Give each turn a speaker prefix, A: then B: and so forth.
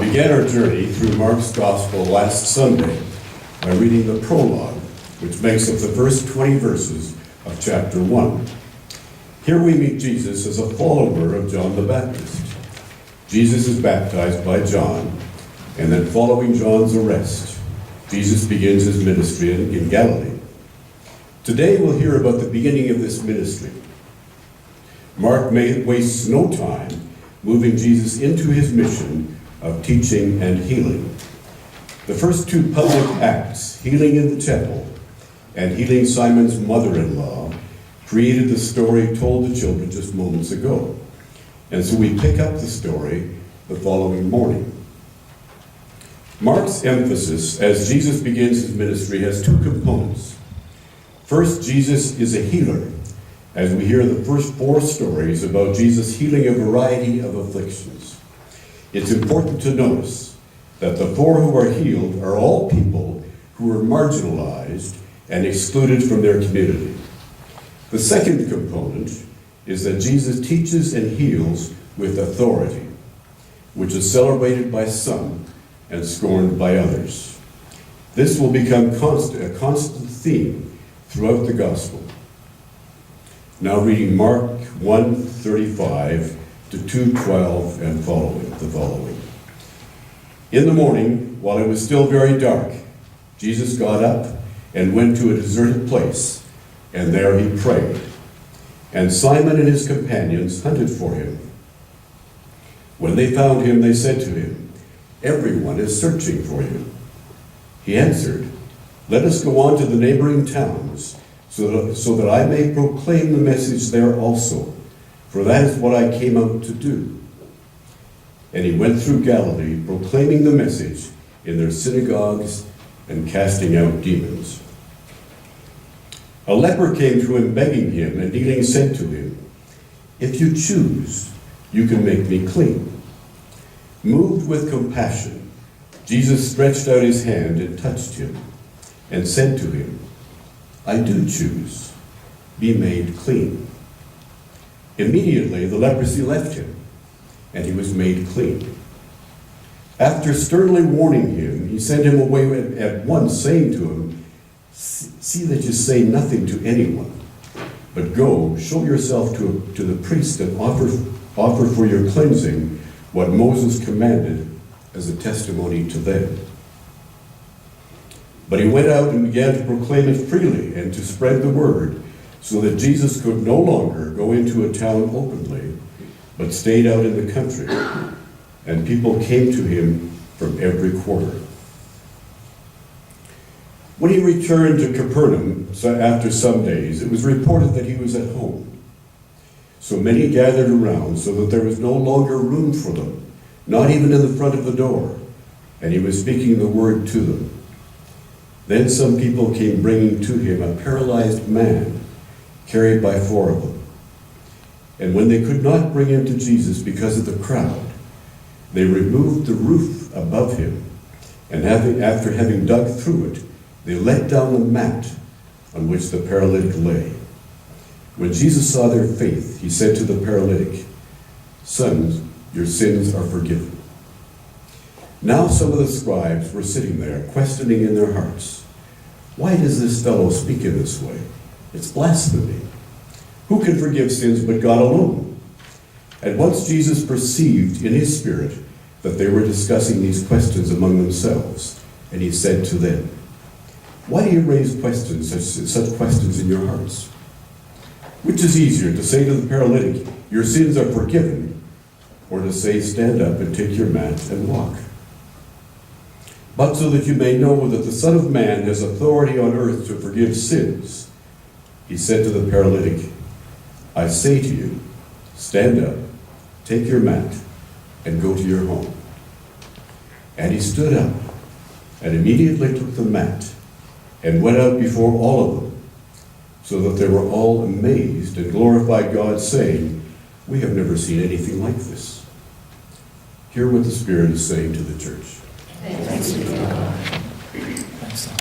A: began our journey through Mark's Gospel last Sunday by reading the prologue, which makes up the first 20 verses of chapter 1. Here we meet Jesus as a follower of John the Baptist. Jesus is baptized by John, and then following John's arrest, Jesus begins his ministry in Galilee. Today we'll hear about the beginning of this ministry. Mark wastes no time moving Jesus into his mission of teaching and healing. The first two public acts, healing in the temple and healing Simon's mother-in-law, created the story told to children just moments ago. And so we pick up the story the following morning. Mark's emphasis as Jesus begins his ministry has two components. First, Jesus is a healer, as we hear the first four stories about Jesus healing a variety of afflictions. It's important to notice that the four who are healed are all people who were marginalized and excluded from their community. The second component is that Jesus teaches and heals with authority, which is celebrated by some and scorned by others. This will become a constant theme throughout the gospel. Now reading Mark 1:35 to 2:12 and the following. In the morning, while it was still very dark, Jesus got up and went to a deserted place, and there he prayed. And Simon and his companions hunted for him. When they found him, they said to him, "Everyone is searching for you." He answered, "Let us go on to the neighboring towns, so that I may proclaim the message there also, for that is what I came out to do." And he went through Galilee, proclaiming the message in their synagogues and casting out demons. A leper came to him begging him, and kneeling said to him, "If you choose, you can make me clean." Moved with compassion, Jesus stretched out his hand and touched him, and said to him, "I do choose. Be made clean." Immediately the leprosy left him, and he was made clean. After sternly warning him, he sent him away at once, saying to him, "See that you say nothing to anyone, but go, show yourself to the priest and offer for your cleansing what Moses commanded as a testimony to them." But he went out and began to proclaim it freely and to spread the word, so that Jesus could no longer go into a town openly, but stayed out in the country, and people came to him from every quarter. When he returned to Capernaum after some days, it was reported that he was at home. So many gathered around, so that there was no longer room for them, not even in the front of the door, and he was speaking the word to them. Then some people came bringing to him a paralyzed man, carried by four of them. And when they could not bring him to Jesus because of the crowd, they removed the roof above him, and after having dug through it, they let down the mat on which the paralytic lay. When Jesus saw their faith, he said to the paralytic, "Son, your sins are forgiven." Now some of the scribes were sitting there, questioning in their hearts, "Why does this fellow speak in this way? It's blasphemy. Who can forgive sins but God alone?" At once Jesus perceived in his spirit that they were discussing these questions among themselves, and he said to them, "Why do you raise such questions in your hearts? Which is easier, to say to the paralytic, 'Your sins are forgiven,' or to say, 'Stand up and take your mat and walk'? But so that you may know that the Son of Man has authority on earth to forgive sins," he said to the paralytic, "I say to you, stand up, take your mat, and go to your home." And he stood up, and immediately took the mat, and went out before all of them, so that they were all amazed and glorified God, saying, "We have never seen anything like this." Hear what the Spirit is saying to the church.
B: Thanks be to God.
C: Thanks, Tom.